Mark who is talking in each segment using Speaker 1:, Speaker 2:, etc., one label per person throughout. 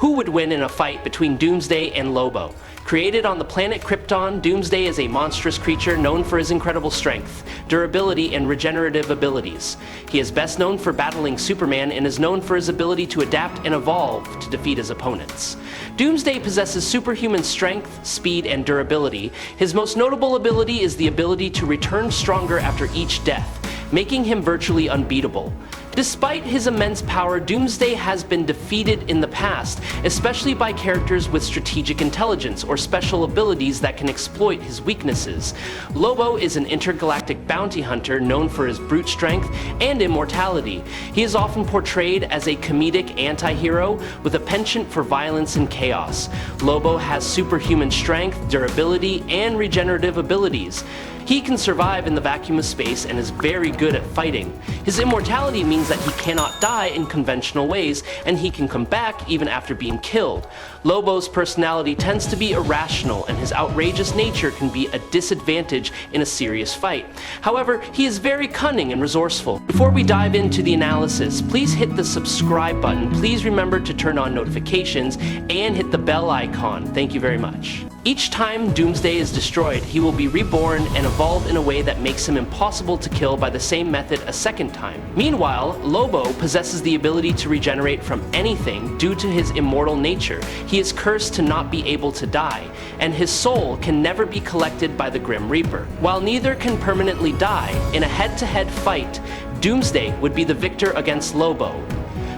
Speaker 1: Who would win in a fight between Doomsday and Lobo? Created on the planet Krypton, Doomsday is a monstrous creature known for his incredible strength, durability, and regenerative abilities. He is best known for battling Superman and is known for his ability to adapt and evolve to defeat his opponents. Doomsday possesses superhuman strength, speed, and durability. His most notable ability is the ability to return stronger after each death, making him virtually unbeatable. Despite his immense power, Doomsday has been defeated in the past, especially by characters with strategic intelligence or special abilities that can exploit his weaknesses. Lobo is an intergalactic bounty hunter known for his brute strength and immortality. He is often portrayed as a comedic anti-hero with a penchant for violence and chaos. Lobo has superhuman strength, durability, and regenerative abilities. He can survive in the vacuum of space and is very good at fighting. His immortality means that he cannot die in conventional ways, and he can come back even after being killed. Lobo's personality tends to be irrational, and his outrageous nature can be a disadvantage in a serious fight. However, he is very cunning and resourceful. Before we dive into the analysis, please hit the subscribe button. Please remember to turn on notifications and hit the bell icon. Thank you very much. Each time Doomsday is destroyed, he will be reborn and evolve in a way that makes him impossible to kill by the same method a second time. Meanwhile, Lobo possesses the ability to regenerate from anything due to his immortal nature. He is cursed to not be able to die, and his soul can never be collected by the Grim Reaper. While neither can permanently die, in a head-to-head fight, Doomsday would be the victor against Lobo.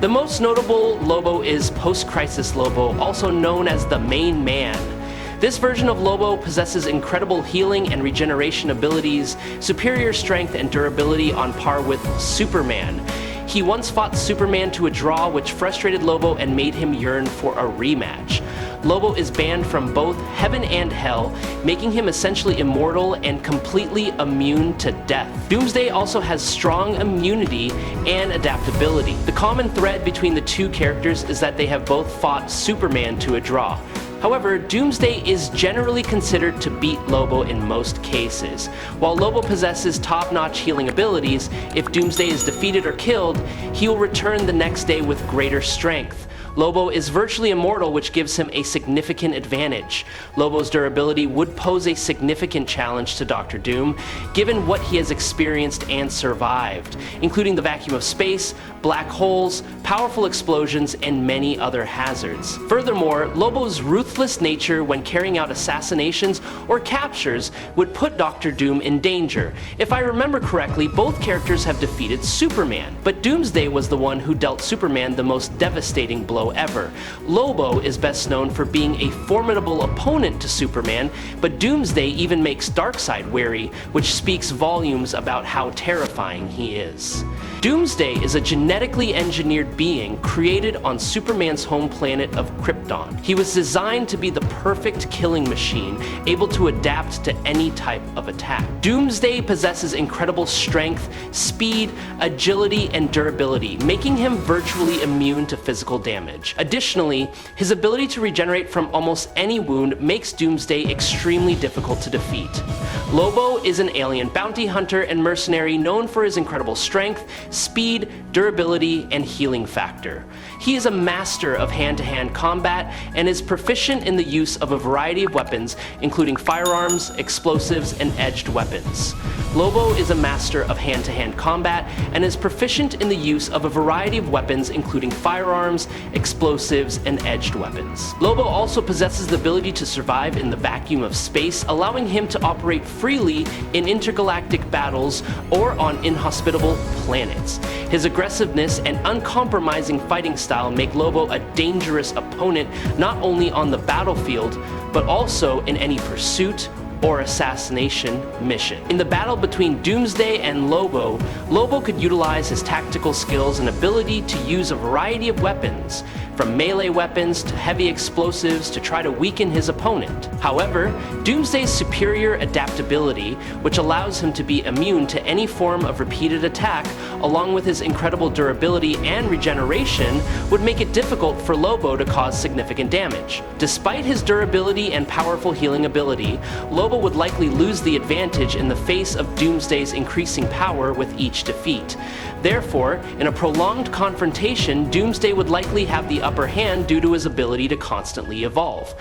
Speaker 1: The most notable Lobo is Post-Crisis Lobo, also known as the Main Man. This version of Lobo possesses incredible healing and regeneration abilities, superior strength and durability on par with Superman. He once fought Superman to a draw, which frustrated Lobo and made him yearn for a rematch. Lobo is banned from both heaven and hell, making him essentially immortal and completely immune to death. Doomsday also has strong immunity and adaptability. The common thread between the two characters is that they have both fought Superman to a draw. However, Doomsday is generally considered to beat Lobo in most cases. While Lobo possesses top-notch healing abilities, if Doomsday is defeated or killed, he will return the next day with greater strength. Lobo is virtually immortal, which gives him a significant advantage. Lobo's durability would pose a significant challenge to Dr. Doom, given what he has experienced and survived, including the vacuum of space, black holes, powerful explosions, and many other hazards. Furthermore, Lobo's ruthless nature when carrying out assassinations or captures would put Dr. Doom in danger. If I remember correctly, both characters have defeated Superman, but Doomsday was the one who dealt Superman the most devastating blow ever. Lobo is best known for being a formidable opponent to Superman, but Doomsday even makes Darkseid wary, which speaks volumes about how terrifying he is. Doomsday is a genetically engineered being created on Superman's home planet of Krypton. He was designed to be the perfect killing machine, able to adapt to any type of attack. Doomsday possesses incredible strength, speed, agility, and durability, making him virtually immune to physical damage. Additionally, his ability to regenerate from almost any wound makes Doomsday extremely difficult to defeat. Lobo is an alien bounty hunter and mercenary known for his incredible strength, speed, durability, and healing factor. He is a master of hand-to-hand combat and is proficient in the use of a variety of weapons, including firearms, explosives, and edged weapons. Lobo is a master of hand-to-hand combat and is proficient in the use of a variety of weapons, including firearms, explosives, and edged weapons. Lobo also possesses the ability to survive in the vacuum of space, allowing him to operate freely in intergalactic battles or on inhospitable planets. His aggressiveness and uncompromising fighting style make Lobo a dangerous opponent not only on the battlefield, but also in any pursuit or assassination mission. In the battle between Doomsday and Lobo, Lobo could utilize his tactical skills and ability to use a variety of weapons, from melee weapons to heavy explosives, to try to weaken his opponent. However, Doomsday's superior adaptability, which allows him to be immune to any form of repeated attack, along with his incredible durability and regeneration, would make it difficult for Lobo to cause significant damage. Despite his durability and powerful healing ability, Lobo Lobo would likely lose the advantage in the face of Doomsday's increasing power with each defeat. Therefore, in a prolonged confrontation, Doomsday would likely have the upper hand due to his ability to constantly evolve.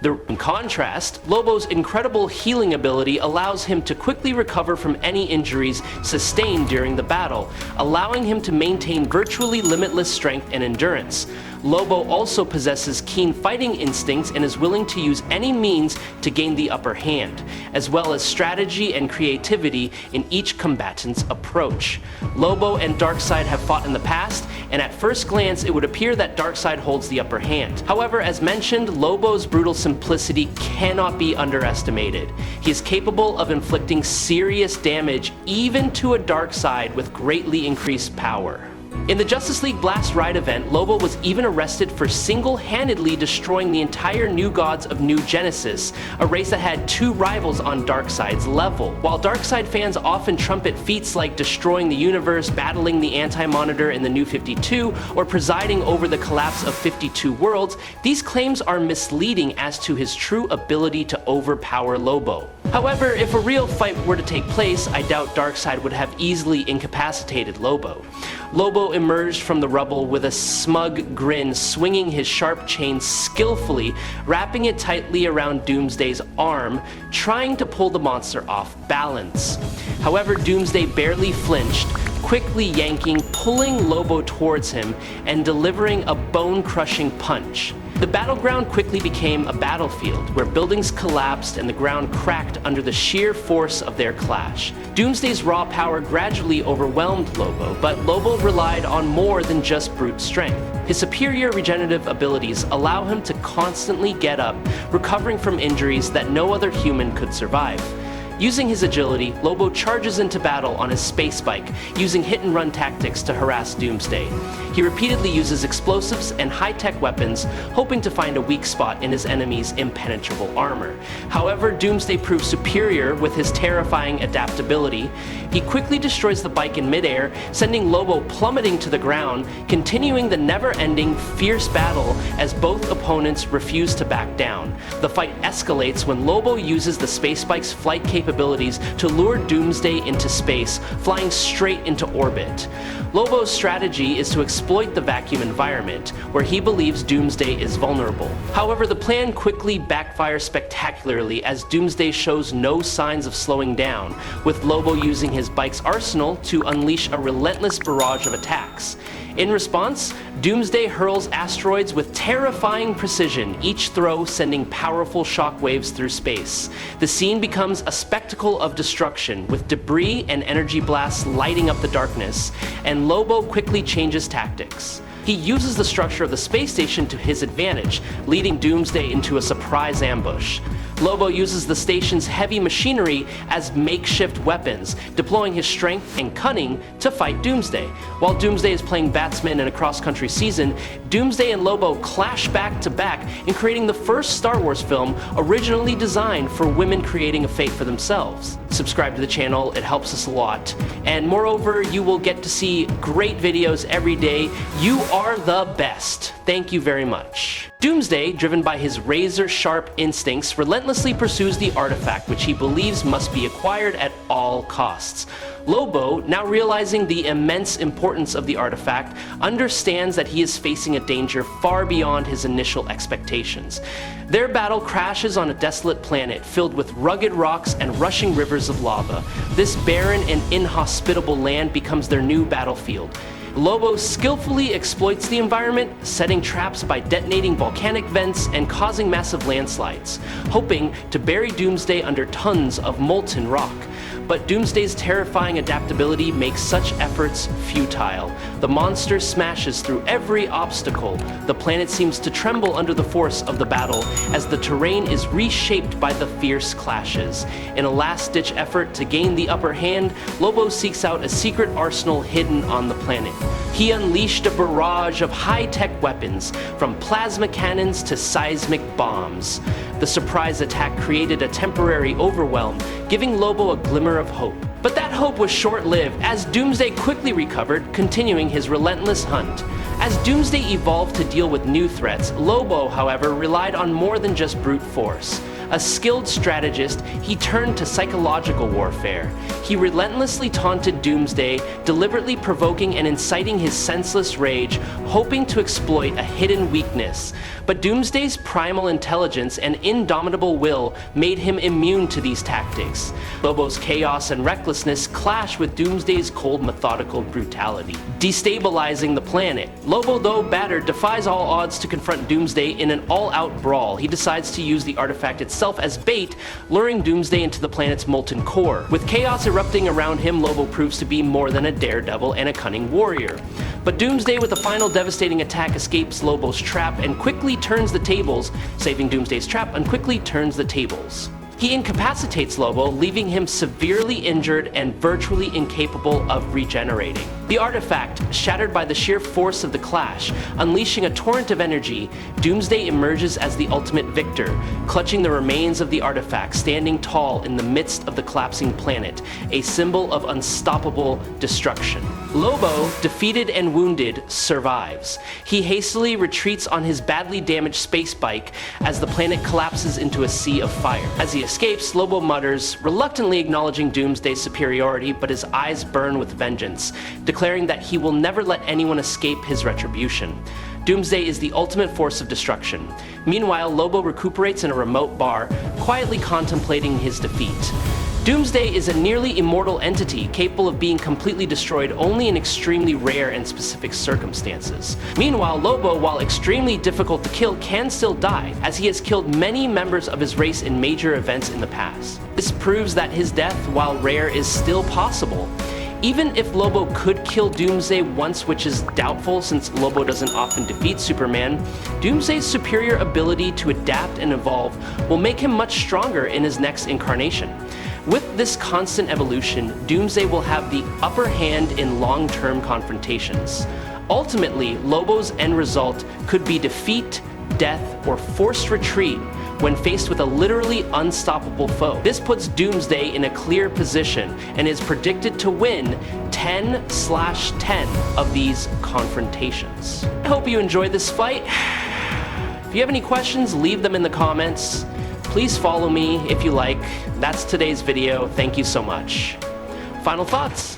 Speaker 1: In contrast, Lobo's incredible healing ability allows him to quickly recover from any injuries sustained during the battle, allowing him to maintain virtually limitless strength and endurance. Lobo also possesses keen fighting instincts and is willing to use any means to gain the upper hand, as well as strategy and creativity in each combatant's approach. Lobo and Darkseid have fought in the past, and at first glance it would appear that Darkseid holds the upper hand. However, as mentioned, Lobo's brutal simplicity cannot be underestimated. He is capable of inflicting serious damage even to a Darkseid with greatly increased power. In the Justice League Blast Ride event, Lobo was even arrested for single-handedly destroying the entire New Gods of New Genesis, a race that had two rivals on Darkseid's level. While Darkseid fans often trumpet feats like destroying the universe, battling the Anti-Monitor in the New 52, or presiding over the collapse of 52 worlds, these claims are misleading as to his true ability to overpower Lobo. However, if a real fight were to take place, I doubt Darkseid would have easily incapacitated Lobo. Lobo emerged from the rubble with a smug grin, swinging his sharp chain skillfully, wrapping it tightly around Doomsday's arm, trying to pull the monster off balance. However, Doomsday barely flinched, quickly yanking, pulling Lobo towards him, and delivering a bone-crushing punch. The battleground quickly became a battlefield, where buildings collapsed and the ground cracked under the sheer force of their clash. Doomsday's raw power gradually overwhelmed Lobo, but Lobo relied on more than just brute strength. His superior regenerative abilities allow him to constantly get up, recovering from injuries that no other human could survive. Using his agility, Lobo charges into battle on his space bike, using hit-and-run tactics to harass Doomsday. He repeatedly uses explosives and high-tech weapons, hoping to find a weak spot in his enemy's impenetrable armor. However, Doomsday proves superior with his terrifying adaptability. He quickly destroys the bike in midair, sending Lobo plummeting to the ground, continuing the never-ending, fierce battle as both opponents refuse to back down. The fight escalates when Lobo uses the space bike's flight capabilities to lure Doomsday into space, flying straight into orbit. Lobo's strategy is to exploit the vacuum environment, where he believes Doomsday is vulnerable. However, the plan quickly backfires spectacularly as Doomsday shows no signs of slowing down, with Lobo using his bike's arsenal to unleash a relentless barrage of attacks. In response, Doomsday hurls asteroids with terrifying precision, each throw sending powerful shockwaves through space. The scene becomes a spectacle of destruction, with debris and energy blasts lighting up the darkness, and Lobo quickly changes tactics. He uses the structure of the space station to his advantage, leading Doomsday into a surprise ambush. Lobo uses the station's heavy machinery as makeshift weapons, deploying his strength and cunning to fight Doomsday. While Doomsday is playing batsman in a cross-country season, Doomsday and Lobo clash back to back in creating the first Star Wars film originally designed for women creating a fate for themselves. Subscribe to the channel, it helps us a lot. And moreover, you will get to see great videos every day. You are the best. Thank you very much. Doomsday, driven by his razor-sharp instincts, relentlessly pursues the artifact which he believes must be acquired at all costs. Lobo, now realizing the immense importance of the artifact, understands that he is facing a danger far beyond his initial expectations. Their battle crashes on a desolate planet filled with rugged rocks and rushing rivers of lava. This barren and inhospitable land becomes their new battlefield. Lobo skillfully exploits the environment, setting traps by detonating volcanic vents and causing massive landslides, hoping to bury Doomsday under tons of molten rock. But Doomsday's terrifying adaptability makes such efforts futile. The monster smashes through every obstacle. The planet seems to tremble under the force of the battle as the terrain is reshaped by the fierce clashes. In a last-ditch effort to gain the upper hand, Lobo seeks out a secret arsenal hidden on the planet. He unleashed a barrage of high-tech weapons, from plasma cannons to seismic bombs. The surprise attack created a temporary overwhelm, giving Lobo a glimmer of hope. But that hope was short-lived, as Doomsday quickly recovered, continuing his relentless hunt. As Doomsday evolved to deal with new threats, Lobo, however, relied on more than just brute force. A skilled strategist, he turned to psychological warfare. He relentlessly taunted Doomsday, deliberately provoking and inciting his senseless rage, hoping to exploit a hidden weakness. But Doomsday's primal intelligence and indomitable will made him immune to these tactics. Lobo's chaos and recklessness clash with Doomsday's cold, methodical brutality, destabilizing the planet. Lobo, though battered, defies all odds to confront Doomsday in an all-out brawl. He decides to use the artifact itself as bait, luring Doomsday into the planet's molten core. With chaos erupting around him, Lobo proves to be more than a daredevil and a cunning warrior. But Doomsday, with a final devastating attack, escapes Lobo's trap and quickly turns the tables, saving Doomsday's trap and quickly turns the tables. He incapacitates Lobo, leaving him severely injured and virtually incapable of regenerating. The artifact, shattered by the sheer force of the clash, unleashing a torrent of energy, Doomsday emerges as the ultimate victor, clutching the remains of the artifact, standing tall in the midst of the collapsing planet, a symbol of unstoppable destruction. Lobo, defeated and wounded, survives. He hastily retreats on his badly damaged space bike as the planet collapses into a sea of fire. As he escapes, Lobo mutters, reluctantly acknowledging Doomsday's superiority, but his eyes burn with vengeance, declaring that he will never let anyone escape his retribution. Doomsday is the ultimate force of destruction. Meanwhile, Lobo recuperates in a remote bar, quietly contemplating his defeat. Doomsday is a nearly immortal entity, capable of being completely destroyed only in extremely rare and specific circumstances. Meanwhile, Lobo, while extremely difficult to kill, can still die, as he has killed many members of his race in major events in the past. This proves that his death, while rare, is still possible. Even if Lobo could kill Doomsday once, which is doubtful since Lobo doesn't often defeat Superman, Doomsday's superior ability to adapt and evolve will make him much stronger in his next incarnation. With this constant evolution, Doomsday will have the upper hand in long-term confrontations. Ultimately, Lobo's end result could be defeat, death, or forced retreat when faced with a literally unstoppable foe. This puts Doomsday in a clear position and is predicted to win 10/10 of these confrontations. I hope you enjoyed this fight. If you have any questions, leave them in the comments. Please follow me if you like. That's today's video. Thank you so much. Final thoughts?